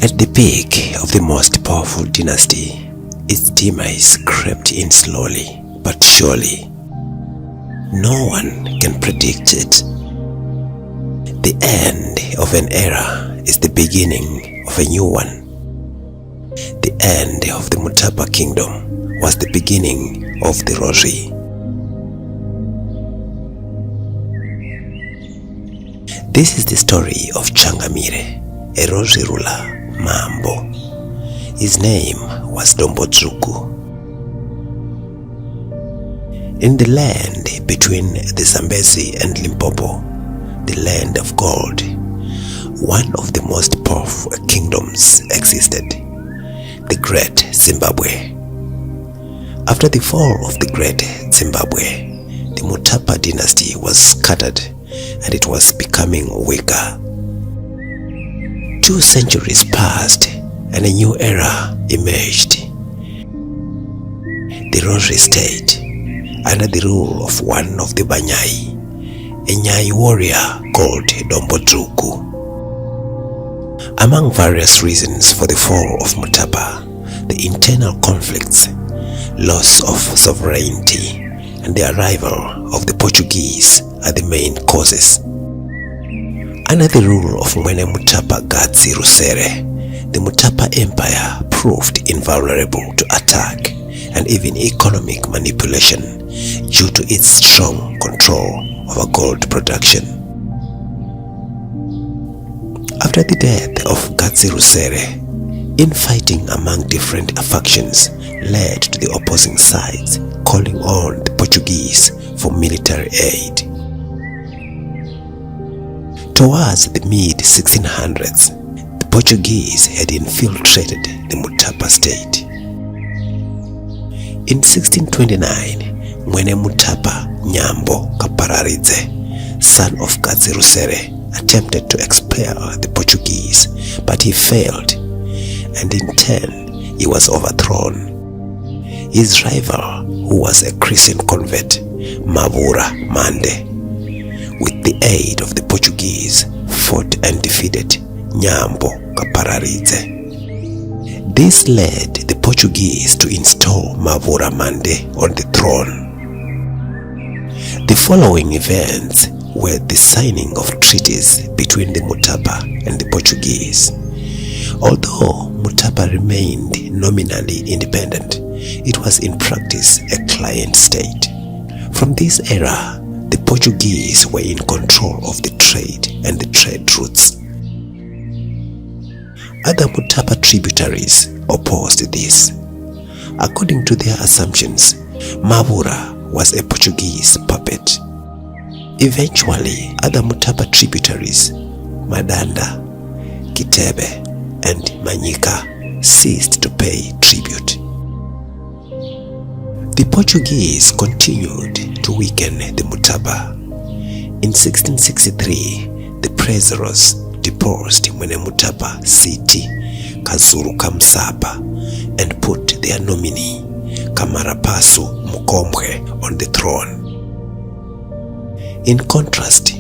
At the peak of the most powerful dynasty, its demise crept in slowly but surely. No one can predict it. The end of an era is the beginning of a new one. The end of the Mutapa kingdom was the beginning of the Rozvi. This is the story of Changamire, a Rozvi ruler, Mambo. His name was Dombodzvuku. In the land between the Zambezi and Limpopo, the land of gold, one of the most powerful kingdoms existed, the Great Zimbabwe. After the fall of the Great Zimbabwe, the Mutapa dynasty was scattered and it was becoming weaker. 2 centuries passed and a new era emerged. The Rozvi state, under the rule of one of the VaNyai, a Nyai warrior called Dombodzvuku. Among various reasons for the fall of Mutapa, the internal conflicts, loss of sovereignty, and the arrival of the Portuguese are the main causes. Under the rule of Mutapa the Mutapa Empire proved invulnerable to attack and even economic manipulation due to its strong control over gold production. After the death of Gatsirusere, infighting among different factions led to the opposing sides calling on the Portuguese for military aid. Towards the mid-1600s, the Portuguese had infiltrated the Mutapa state. In 1629, Mutapa Mambo, son of Gatsirusere, attempted to expel the Portuguese, but he failed, and in turn he was overthrown. His rival, who was a Christian convert, Mavura Mande, with the aid of the Portuguese, fought and defeated Mambo Kapararidze. This led the Portuguese to install Mavura Mande on the throne. The following events were the signing of treaties between the Mutapa and the Portuguese. Although Mutapa remained nominally independent, it was in practice a client state. From this era, the Portuguese were in control of the trade and the trade routes. Other Mutapa tributaries opposed this. According to their assumptions, Mavura was a Portuguese puppet. Eventually, other Mutapa tributaries, Madanda, Kitebe, and Manyika, ceased to pay tribute. The Portuguese continued to weaken the Mutapa. In 1663, the Prezores deposed Mutapa city, Kazuru Kamsapa, and put their nominee, Kamarapasu Mukomwe, on the throne. In contrast,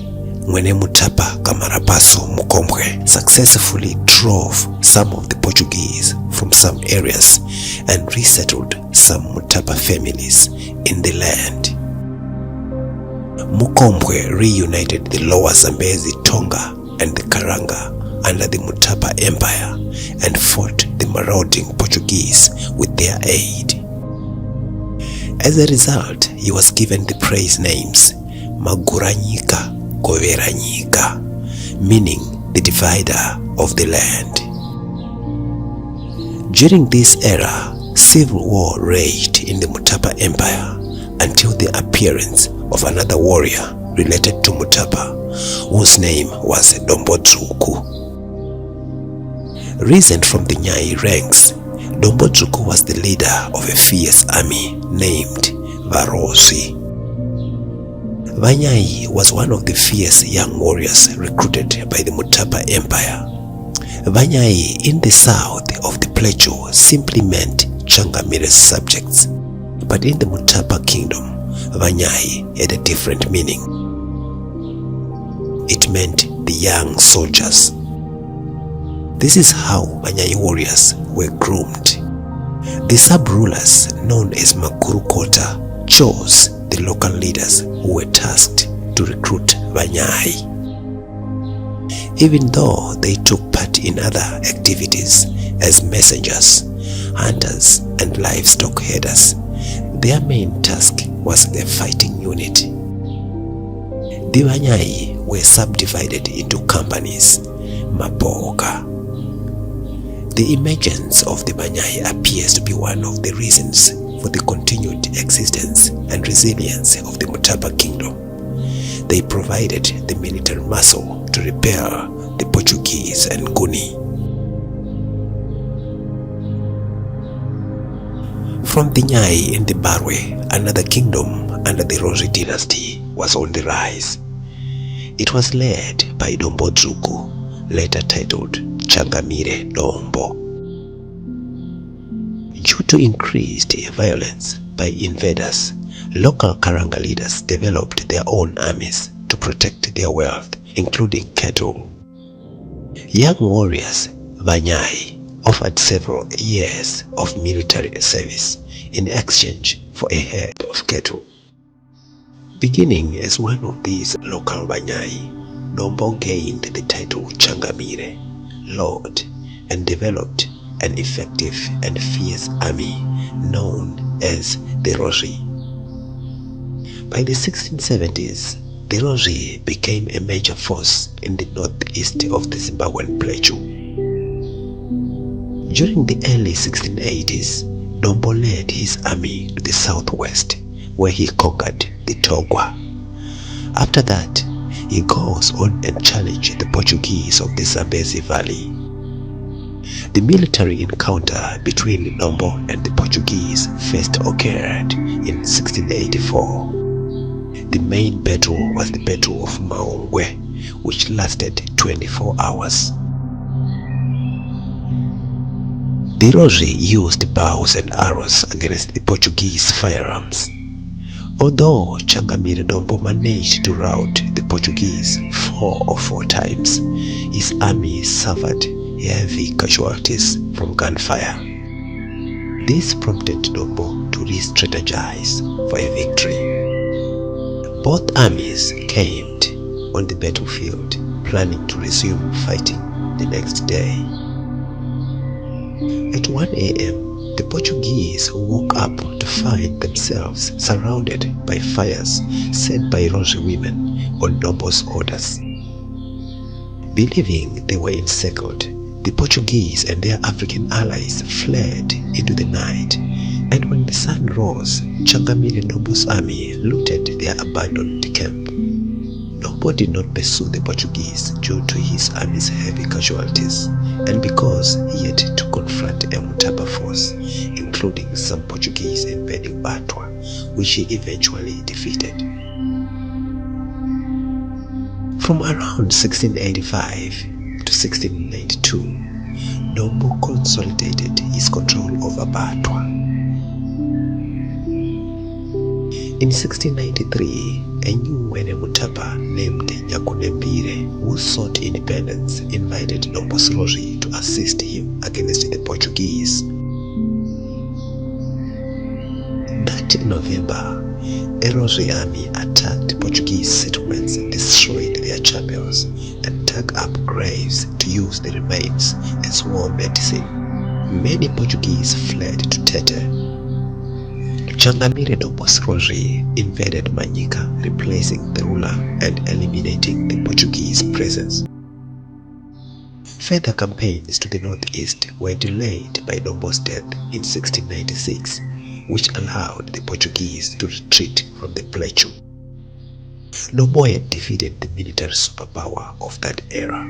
Mutapa Kamarapasu Mukomwe successfully drove some of the Portuguese from some areas and resettled some Mutapa families in the land. Mukomwe reunited the lower Zambezi, Tonga, and the Karanga under the Mutapa Empire and fought the marauding Portuguese with their aid. As a result, he was given the praise names Maguranyika Goveranyika, meaning the divider of the land. During this era, civil war raged in the Mutapa Empire until the appearance of another warrior related to Mutapa, whose name was Dombodzvuku. Risen from the Nyai ranks, Dombodzvuku was the leader of a fierce army named VaRozvi. VaNyai was one of the fierce young warriors recruited by the Mutapa Empire. VaNyai in the south of the plateau simply meant Changamire's subjects, but in the Mutapa kingdom, VaNyai had a different meaning. It meant the young soldiers. This is how VaNyai warriors were groomed. The sub-rulers, known as Makuru Kota, chose the local leaders who were tasked to recruit VaNyai. Even though they took part in other activities as messengers, hunters, and livestock herders, their main task was the fighting unit. The VaNyai were subdivided into companies, Mapoka. The emergence of the VaNyai appears to be one of the reasons for the continued existence and resilience of the Mutapa kingdom. They provided the military muscle to repel the Portuguese and Nguni. From the Nyai and the Barwe, another kingdom under the Rozvi dynasty was on the rise. It was led by Dombodzvuku, later titled Changamire Dombo. Due to increased violence by invaders, local Karanga leaders developed their own armies to protect their wealth, including cattle. Young warriors, VaNyai, offered several years of military service in exchange for a herd of cattle. Beginning as one of these local VaNyai, Dombo gained the title Changamire, Lord, and developed an effective and fierce army known as the Rozvi. By the 1670s, the Rozvi became a major force in the northeast of the Zimbabwean plateau. During the early 1680s, Dombo led his army to the southwest, where he conquered the Togwa. After that, he goes on and challenged the Portuguese of the Zambezi Valley. The military encounter between Dombo and the Portuguese first occurred in 1684. The main battle was the Battle of Mambo, which lasted 24 hours. The Rozvi used bows and arrows against the Portuguese firearms. Although Changamire Dombo managed to rout the Portuguese 4 or 4 times, his army suffered heavy casualties from gunfire. This prompted Dombo to re-strategize for a victory. Both armies camped on the battlefield, planning to resume fighting the next day. At 1 a.m., the Portuguese woke up to find themselves surrounded by fires set by Rozvi women on Dombo's orders. Believing they were encircled, the Portuguese and their African allies fled into the night, and when the sun rose, Changamire Dombo's army looted their abandoned camp. Dombo did not pursue the Portuguese due to his army's heavy casualties, and because he had to confront a Mutapa force, including some Portuguese invading Batwa, which he eventually defeated. From around 1685 to 1692, Dombo consolidated his control over Batwa. In 1693, a new Mutapa named Nyakunembire, who sought independence, invited Dombo's Rozvi to assist him against the Portuguese. That November, a Rozvi army attacked Portuguese settlements, destroyed their chapels, and dug up graves to use the remains as war medicine. Many Portuguese fled to Tete. Changamire Dombo's Rozvi invaded Manyika, replacing the ruler and eliminating the Portuguese presence. Further campaigns to the northeast were delayed by Dombo's death in 1696, which allowed the Portuguese to retreat from the plateau. Dombo had defeated the military superpower of that era.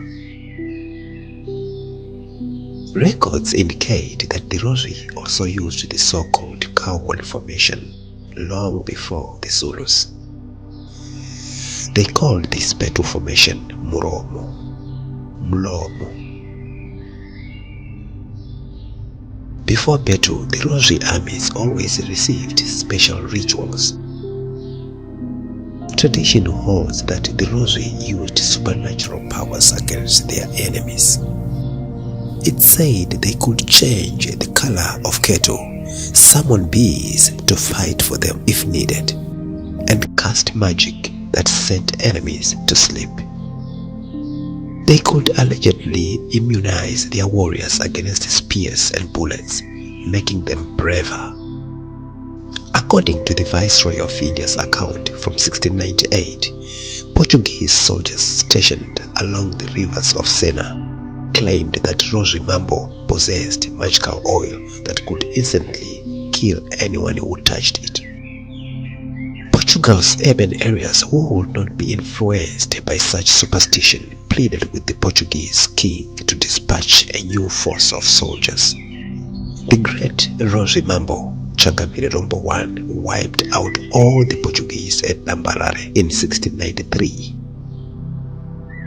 Records indicate that the Rozvi also used the so-called cowhorn formation long before the Zulus. They called this battle formation Muromo. Before battle, the Rozvi armies always received special rituals. Tradition holds that the Rozvi used supernatural powers against their enemies. It said they could change the color of cattle, summon bees to fight for them if needed, and cast magic that sent enemies to sleep. They could allegedly immunize their warriors against spears and bullets, making them braver. According to the Viceroy of India's account from 1698, Portuguese soldiers stationed along the rivers of Sena claimed that Rozvi Mambo possessed magical oil that could instantly kill anyone who touched it. Portugal's urban areas who would not be influenced by such superstition pleaded with the Portuguese king to dispatch a new force of soldiers. The great Rozvi Mambo, Changamire Dombo I, wiped out all the Portuguese at Nambarare in 1693.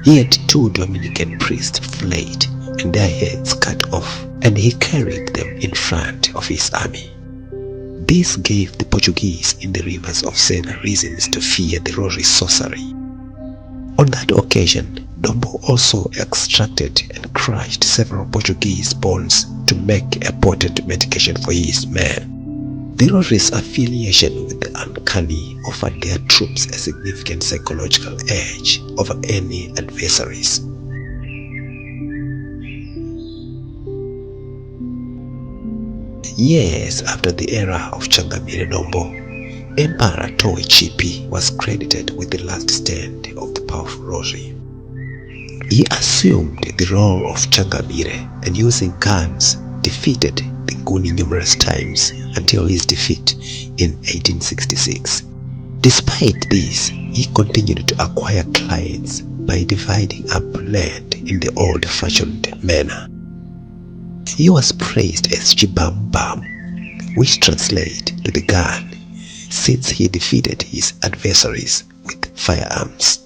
He had 2 Dominican priests flayed and their heads cut off, and he carried them in front of his army. This gave the Portuguese in the rivers of Sena reasons to fear the Rozvi sorcery. On that occasion, Dombo also extracted and crushed several Portuguese bones to make a potent medication for his men. The Rozvi's affiliation with the uncanny offered their troops a significant psychological edge over any adversaries. Years after the era of Changamire Dombo, Emperor Togwa was credited with the last stand of the powerful Rozvi. He assumed the role of Changamire and using guns defeated the Nguni numerous times until his defeat in 1866. Despite this, he continued to acquire clients by dividing up land in the old-fashioned manner. He was praised as Chibam-Bam, which translates to the gun, since he defeated his adversaries with firearms.